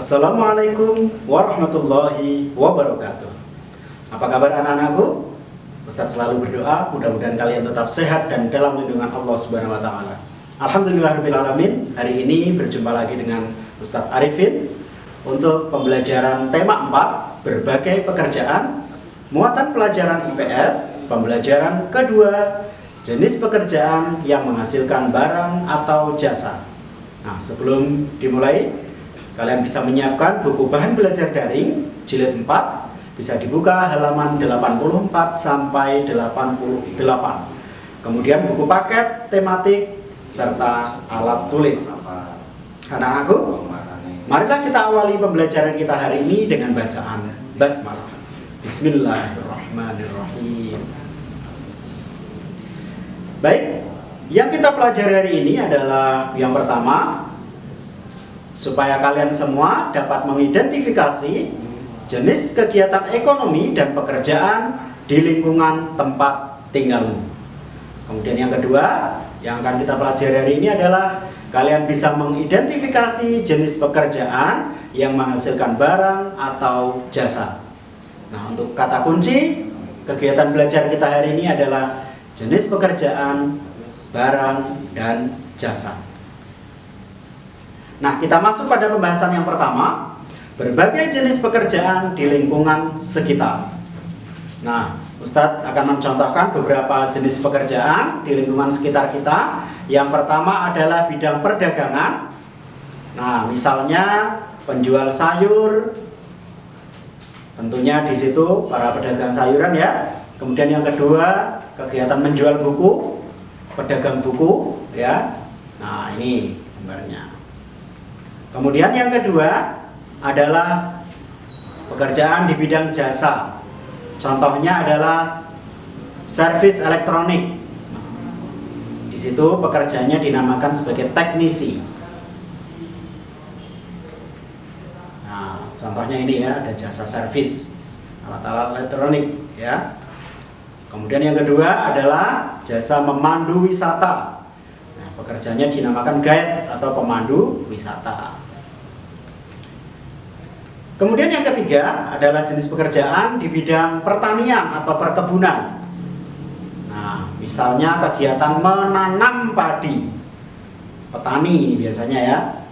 Assalamualaikum warahmatullahi wabarakatuh. Apa kabar anak-anakku? Ustadz selalu berdoa mudah-mudahan kalian tetap sehat dan dalam lindungan Allah Subhanahu wa taala. Alhamdulillahirabbil alamin. Hari ini berjumpa lagi dengan Ustadz Arifin untuk pembelajaran tema 4, berbagai pekerjaan, muatan pelajaran IPS, pembelajaran kedua, jenis pekerjaan yang menghasilkan barang atau jasa. Nah, sebelum dimulai, kalian bisa menyiapkan buku bahan belajar daring jilid 4, bisa dibuka halaman 84 sampai 88. Kemudian buku paket tematik serta alat tulis. Anak-anakku, marilah kita awali pembelajaran kita hari ini dengan bacaan basmalah. Bismillahirrahmanirrahim. Baik, yang kita pelajari hari ini adalah yang pertama, supaya kalian semua dapat mengidentifikasi jenis kegiatan ekonomi dan pekerjaan di lingkungan tempat tinggalmu. Kemudian yang kedua yang akan kita pelajari hari ini adalah kalian bisa mengidentifikasi jenis pekerjaan yang menghasilkan barang atau jasa. Nah, untuk kata kunci kegiatan belajar kita hari ini adalah jenis pekerjaan, barang, dan jasa. Nah, kita masuk pada pembahasan yang pertama, berbagai jenis pekerjaan di lingkungan sekitar. Nah, Ustadz akan mencontohkan beberapa jenis pekerjaan di lingkungan sekitar kita. Yang pertama adalah bidang perdagangan. Nah, misalnya penjual sayur, tentunya di situ para pedagang sayuran ya. Kemudian yang kedua, kegiatan menjual buku, pedagang buku ya. Nah, ini gambarnya. Kemudian yang kedua adalah pekerjaan di bidang jasa. Contohnya adalah servis elektronik. Di situ pekerjaannya dinamakan sebagai teknisi. Nah, contohnya ini ya, ada jasa servis alat-alat elektronik ya. Kemudian yang kedua adalah jasa memandu wisata. Nah, pekerjaannya dinamakan guide atau pemandu wisata. Kemudian yang ketiga adalah jenis pekerjaan di bidang pertanian atau perkebunan. Nah, misalnya kegiatan menanam padi. Petani ini biasanya ya.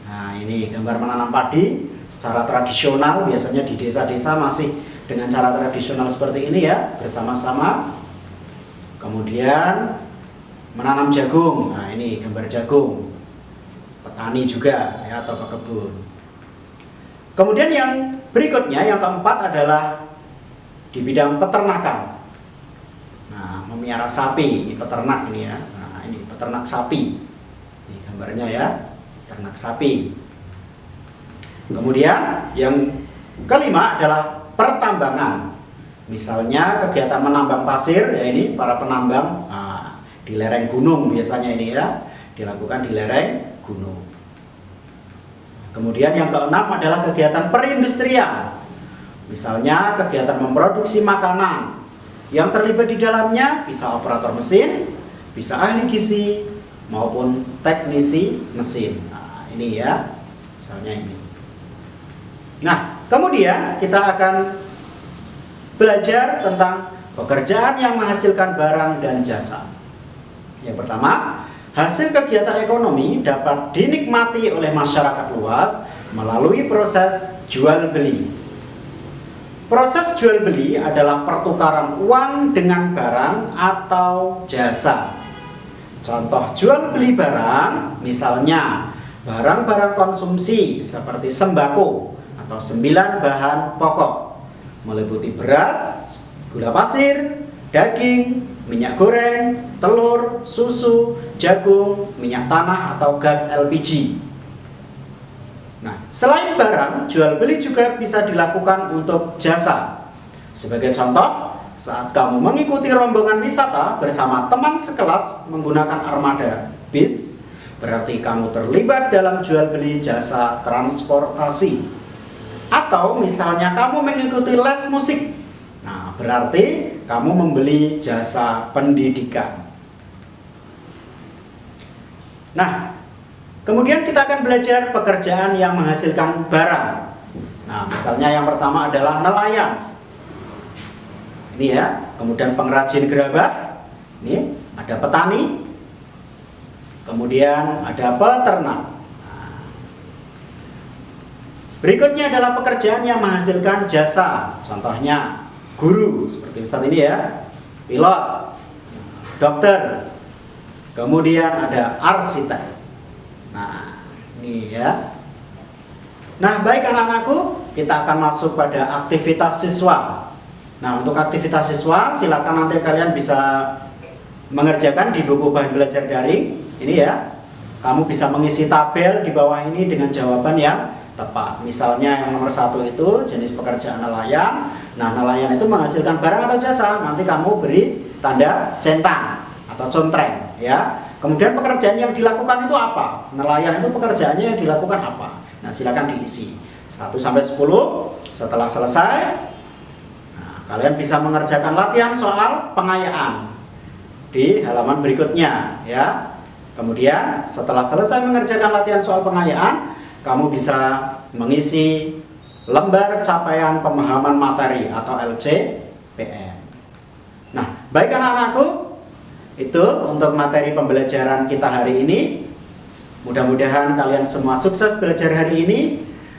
Nah, ini gambar menanam padi secara tradisional, biasanya di desa-desa masih dengan cara tradisional seperti ini ya, bersama-sama. Kemudian menanam jagung. Nah, ini gambar jagung. Petani juga ya, atau pekebun. Kemudian yang berikutnya, yang keempat adalah di bidang peternakan. Nah, memelihara sapi, ini peternak ini ya. Nah, ini peternak sapi. Ini gambarnya ya, peternak sapi. Kemudian yang kelima adalah pertambangan. Misalnya kegiatan menambang pasir, ya ini para penambang di lereng gunung biasanya ini ya, dilakukan di lereng gunung. Kemudian yang keenam adalah kegiatan perindustrian. Misalnya kegiatan memproduksi makanan. Yang terlibat di dalamnya bisa operator mesin, bisa ahli gizi, maupun teknisi mesin. Nah, ini ya, misalnya ini. Nah, kemudian kita akan belajar tentang pekerjaan yang menghasilkan barang dan jasa. Yang pertama, hasil kegiatan ekonomi dapat dinikmati oleh masyarakat luas melalui proses jual beli. Proses jual beli adalah pertukaran uang dengan barang atau jasa. Contoh jual beli barang, misalnya barang-barang konsumsi seperti sembako atau 9 bahan pokok, meliputi beras, gula pasir, daging, minyak goreng, telur, susu, jagung, minyak tanah atau gas LPG. Nah, selain barang, jual beli juga bisa dilakukan untuk jasa. Sebagai contoh, saat kamu mengikuti rombongan wisata bersama teman sekelas menggunakan armada bis, berarti kamu terlibat dalam jual beli jasa transportasi. Atau misalnya kamu mengikuti les musik, nah berarti kamu membeli jasa pendidikan. Nah, Kemudian kita akan belajar pekerjaan yang menghasilkan barang. Nah, misalnya yang pertama adalah nelayan. Ini ya, kemudian pengrajin gerabah. Ini ada petani. Kemudian ada peternak. Nah, berikutnya adalah pekerjaan yang menghasilkan jasa. Contohnya guru, seperti Ustadz ini ya, pilot, dokter. Kemudian ada arsitek. Nah, ini ya. Nah, baik anak-anakku, kita akan masuk pada aktivitas siswa. Nah, untuk aktivitas siswa, silakan nanti kalian bisa mengerjakan di buku bahan belajar daring. Ini ya, kamu bisa mengisi tabel di bawah ini dengan jawaban yang tepat. Misalnya yang nomor 1 itu jenis pekerjaan nelayan. Nah, nelayan itu menghasilkan barang atau jasa. Nanti kamu beri tanda centang atau contreng ya. Kemudian pekerjaan yang dilakukan itu apa? Nelayan itu pekerjaannya yang dilakukan apa? Nah, silakan diisi 1 sampai 10. Setelah selesai, nah, kalian bisa mengerjakan latihan soal pengayaan di halaman berikutnya ya. Kemudian setelah selesai mengerjakan latihan soal pengayaan, kamu bisa mengisi lembar capaian pemahaman materi atau LCPM. Nah, baik anak-anakku, itu untuk materi pembelajaran kita hari ini. Mudah-mudahan kalian semua sukses belajar hari ini.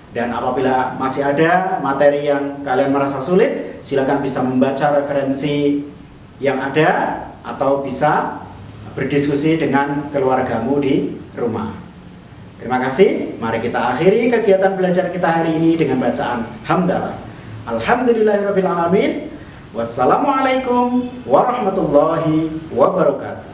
Dan apabila masih ada materi yang kalian merasa sulit, silakan bisa membaca referensi yang ada atau bisa berdiskusi dengan keluargamu di rumah. Terima kasih. Mari kita akhiri kegiatan belajar kita hari ini dengan bacaan hamdalah. Alhamdulillahirabbil alamin. Wassalamualaikum warahmatullahi wabarakatuh.